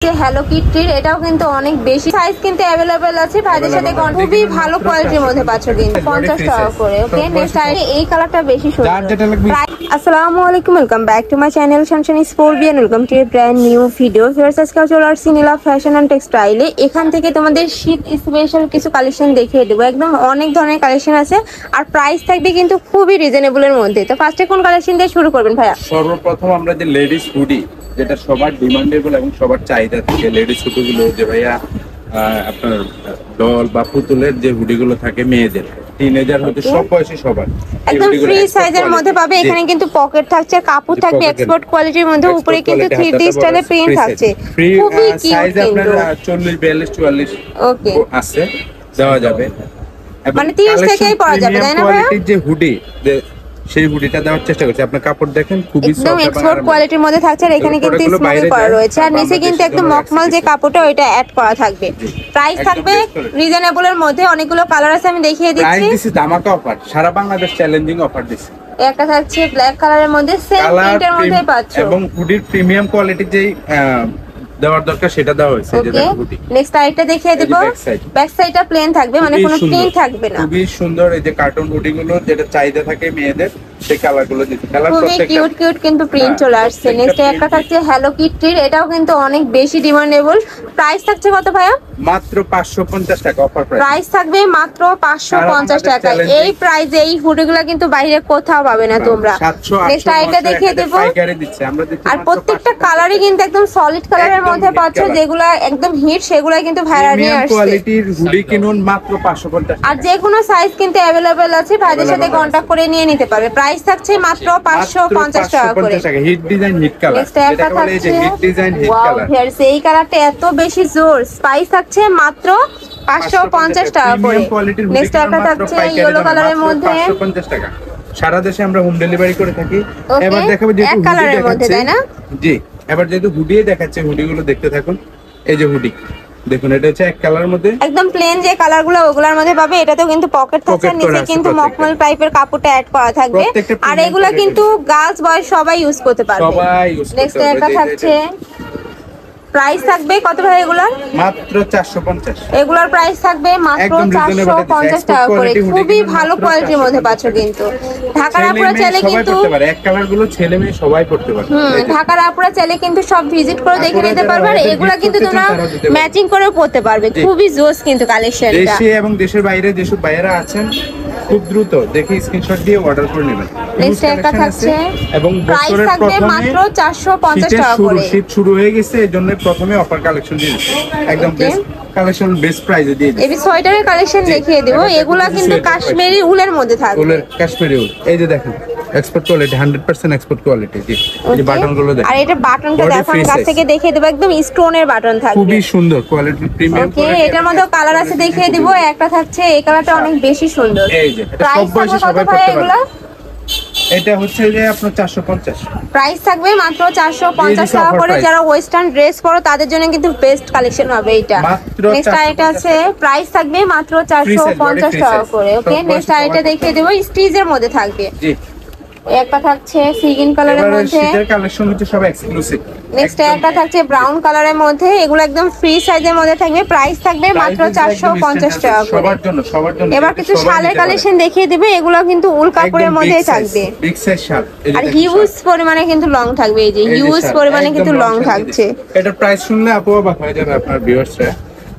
Hello কিটির এটাও কিন্তু অনেক বেশি সাইজ কিন্তু अवेलेबल আছে ভাইদের সাথে খুবই ভালো কোয়ালিটির মধ্যে পাচ্ছ কিন্তু 50 টাকা করে ওকে নেক্সট আইডি এই কালারটা বেশি সুন্দর। আসসালামু আলাইকুম welcome back to my channel শানশানি স্পোর্টবিয়ান welcome to a brand new video fierce আজকে চলে আসছি নীলা ফ্যাশন এন্ড টেক্সটাইলে। এখান থেকে তোমাদের শীত স্পেশাল কিছু কালেকশন দেখিয়ে দেবো, একদম অনেক ধরনের কালেকশন আছে আর প্রাইস থাকবে কিন্তু খুবই রিজনেবলের মধ্যে। তো ফার্স্টে কোন কালেকশন দিয়ে শুরু করবেন ভাইয়া? সর্বপ্রথম আমরা যে লেডিস হুডি যেটা সবার ডিমান্ডেবল এবং সবার চাহিদা থাকে, লেডিস হুডিগুলো যে ভাইয়া আপনার ডল বা পুতুলের যে হুডিগুলো থাকে মেয়েদের টিনেজার হতে সব বয়সী সবার একদম ফ্রি সাইজের মধ্যে পাবে। এখানে কিন্তু পকেট থাকছে, কাপড় থাকবে এক্সপোর্ট কোয়ালিটির মধ্যে, উপরে কিন্তু 3D স্টাইলে প্রিন্ট থাকছে, খুবই কিউট কিন্তু 40 42 44 ওকে আছে দেওয়া যাবে, মানে 30 থেকেই পরা যাবে তাই না ভাইয়া? যে হুডি সেই হুডিটা দেওয়ার চেষ্টা করছি। আপনি কাপড় দেখেন খুবই সফট একদম এক্সপোর্ট কোয়ালিটির মধ্যে থাকছে আর এখানে কিন্তু স্মোকি করা রয়েছে আর নিচে কিন্তু একদম মকমল যে কাপড়টা ওইটা অ্যাড করা থাকবে। প্রাইস থাকবে রিজনেবলের মধ্যে, অনেকগুলো কালার আছে আমি দেখিয়ে দিচ্ছি। প্রাইস দিছি ধামাকা অফার, সারা বাংলাদেশ চ্যালেঞ্জিং অফার দিছি। একটা থাকছে ব্ল্যাক কালারের মধ্যে সেম প্রিন্টের মধ্যে পাচ্ছ এবং হুডির প্রিমিয়াম কোয়ালিটির যেই দেওয়ার দরকার সেটা দেওয়া হয়েছে। যেটা হুডি নেক্সট আইটেমটা দেখিয়ে দেব। ব্যাক সাইডটা প্লেন থাকবে, মানে কোনো প্রিন্ট থাকবে না। খুবই সুন্দর এই যে কার্টুন হুডি গুলো যেটা চাহিদা থাকে মেয়েদের, সেই কালার গুলো দিতে কালার খুবই কিউট কিউট কিন্তু প্রিন্ট চলে আসছে। নেক্সট একটা থাকছে হ্যালো কিটির, এটাও কিন্তু অনেক বেশি ডিমান্ডেবল। প্রাইস থাকছে কত ভাইয়া? মাত্র 550 টাকা অফার প্রাইস। প্রাইস থাকবে মাত্র 550 টাকা। এই প্রাইসে এই হুডিগুলো কিন্তু বাইরে কোথাও পাবে না তোমরা। নেক্সট আইটেমটা দেখিয়ে দেব। আর প্রত্যেকটা কালারই কিন্তু একদম সলিড কালারের মধ্যে পাচ্ছ, যেগুলো একদম হিট সেগুলো কিন্তু ভাইরাল নিয়ে আসছে। কোয়ালিটির হুডি কিনুন মাত্র 550 টাকা। আর যে কোনো সাইজ কিন্তু अवेलेबल আছে, ভাইদের সাথে কন্টাক্ট করে নিয়ে নিতে পারবে। প্রাইস থাকছে মাত্র 550 টাকা করে। Hit design hit colour, next একটা থাকছে hit design hit colour. Wow here এই কালারটা এত বেশি জোর। প্রাইস থাকছে মাত্র 550 টাকা করে। নেক্সট একটা থাকছে ইয়েলো কালারের মধ্যে 550 টাকা। সারা দেশে আমরা হোম ডেলিভারি করে থাকি। এবার দেখাবো যে এক কালারের মধ্যে তাই না? জি, এবার যেহেতু হুডি দেখাচ্ছে, হুডিগুলো দেখতে থাকুন। এই যে হুডি দেখুন, এটা হচ্ছে এক কালারের মধ্যে একদম প্লেন যে কালারগুলো ওগুলোর মধ্যে পাবে। এটাতেও কিন্তু পকেট থাকছে, নিচে কিন্তু মকমল টাইপের কাপড়টা অ্যাড করা থাকবে। আর এগুলো কিন্তু গার্লস বয় সবাই ইউজ করতে পারবে। সবাই ইউজ করতে পারবে। নেক্সট একটা থাকছে, প্রাইস থাকবে কত ভাই এগুলা? মাত্র 450। এগুলোর প্রাইস থাকবে মাত্র 450 টাকা করে। খুবই ভালো কোয়ালিটির মধ্যে পাচ্ছ কিন্তু। ঢাকার আপুরা চাইলে কিন্তু এক কালার গুলো ছেলে মেয়ে সবাই পড়তে পারে। ঢাকার আপুরা চাইলে কিন্তু সব ভিজিট করে দেখে নিতে পারবে। আর এগুলা কিন্তু তোমরা ম্যাচিং করেও পড়তে পারবে। খুবই জোস কিন্তু কালেকশনটা। দেশে এবং দেশের বাইরে যেসব বাইরা আছেন খুব দ্রুত দেখে স্ক্রিনশট দিয়ে অর্ডার করে নেবেন। নেক্সট একটা থাকছে এবং প্রাইস থাকবে মাত্র 450 টাকা করে। শীত শুরু হয়ে গেছে, এজন্য প্রথমে অফার কালেকশন দিয়েছি, একদম বেস্ট কালেকশন বেস্ট প্রাইসে দিয়ে দিয়েছি। এই সোয়েটারের কালেকশন দেখিয়ে দেব। এগুলা কিন্তু কাশ্মীরি উলের মধ্যে থাকবে। উলের কাশ্মীরি উল, এই যে দেখেন এক্সপোর্ট কোয়ালিটি, 100% এক্সপোর্ট কোয়ালিটি। জি, এই বাটনগুলো দেখেন। আর এটা বাটনটা দেখো আমি কাছ থেকে দেখিয়ে দেব, একদম স্টোনের বাটন থাকবে, খুবই সুন্দর কোয়ালিটি, প্রিমিয়াম কোয়ালিটি। এটার মধ্যে কালার আছে দেখিয়ে দেব। একটা থাকছে এই কালারটা অনেক বেশি সুন্দর। এই যে এটা সব বয়সী সবাই পড়তে পারে। এটা হচ্ছে যে আপনার 450। প্রাইস থাকবে মাত্র 450 টাকা করে। যারা ওয়েস্টার্ন ড্রেস পরো তাদের জন্য কিন্তু বেস্ট কালেকশন হবে এটা। নেক্সট আইটেম আছে, প্রাইস থাকবে মাত্র 450 টাকা করে। ওকে, নেক্সট আইটেম দেখিয়ে দেব, স্টিচের মধ্যে থাকবে। জি, একটা থাকছে সিগিন কালারের মধ্যে, শীতের কালেকশন হচ্ছে সব এক্সক্লুসিভ। নেক্সট একটা থাকছে ব্রাউন কালারের মধ্যে, এগুলো একদম ফ্রি সাইজের মধ্যে থাকবে। প্রাইস থাকবে মাত্র 450 টাকা করে। সবার জন্য। এবার কিছু শালের কালেকশন দেখিয়ে দেবে। এগুলো কিন্তু উল কাপড়ের মধ্যেই থাকবে, বিগ সাইজ শাল, আর হিউজ পরিমাণে কিন্তু লং থাকবে। এই যে হিউজ পরিমাণে কিন্তু লং থাকছে। এটার প্রাইস শুনলে আপু অবাক হয়ে যাবে আপনার ভিউয়ার্সরা।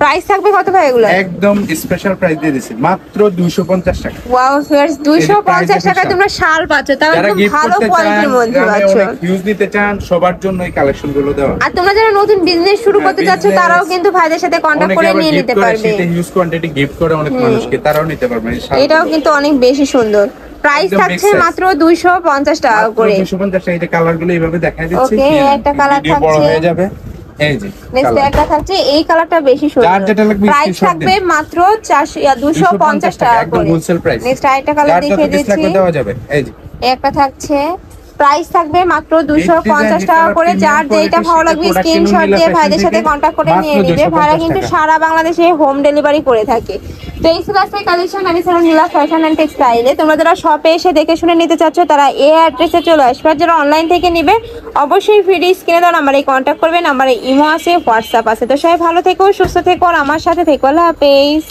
প্রাইস থাকবে কত ভাই এগুলো? একদম স্পেশাল প্রাইস দিয়ে দিয়েছি মাত্র 250 টাকা। ওয়াও ভিউয়ার্স, 250 টাকায় তোমরা শাল পাচ্ছ, তাও একদম ভালো কোয়ালিটির মধ্যে পাচ্ছ। ইউজ নিতে চান সবার জন্য এই কালেকশনগুলো দেওয়া। আর তোমরা যারা নতুন বিজনেস শুরু করতে যাচ্ছ তারাও কিন্তু ভাইদের সাথে কন্টাক্ট করে নিয়ে নিতে পারবে। শীতে হিউজ কোয়ান্টিটি গিফট করে অনেক মানুষকে, তারাও নিতে পারবে। এটাও কিন্তু অনেক বেশি সুন্দর। প্রাইস থাকছে মাত্র 250 টাকা করে। 250 টাকা। এই কালারগুলো এইভাবে দেখাই দিচ্ছি। ওকে, একটা কালার থাকছে, বড় হয়ে যাবে। এই যে নেক্সট একটা থাকছে, এই কালারটা বেশি সুন্দর। প্রাইস থাকবে মাত্র 250 টাকা করে। একদম হোলসেল প্রাইস। নেক্সট আরেকটা কালার দেখিয়ে দিচ্ছি। দেওয়া যাবে। এই যে একটা থাকছে প্রাইস থাকবে মাত্র 250 টাকা করে। যার যেটা ভালো লাগবে স্ক্রিনশট দিয়ে ভাইদের সাথে কন্ট্যাক্ট করে নিয়ে নিবে। ভাইরা কিন্তু সারা বাংলাদেশে হোম ডেলিভারি করে থাকে। তো এই ছিল আজকের কালেকশন। আমি ছিলাম নীলা ফ্যাশন এন্ড টেক্সটাইলে। তোমরা যারা শপে এসে দেখে শুনে নিতে চাচ্ছ তারা এই অ্যাড্রেসে চলে আসবে। আর যারা অনলাইন থেকে নিবে অবশ্যই ভিডিও স্ক্রিনে দেওয়া নাম্বারে কন্ট্যাক্ট করবে। নাম্বারে ইমো আছে, হোয়াটসঅ্যাপ আছে। তো সবাই ভালো থেকো, সুস্থ থেকো আর আমার সাথে থেকো। আল্লাহ হাফেজ।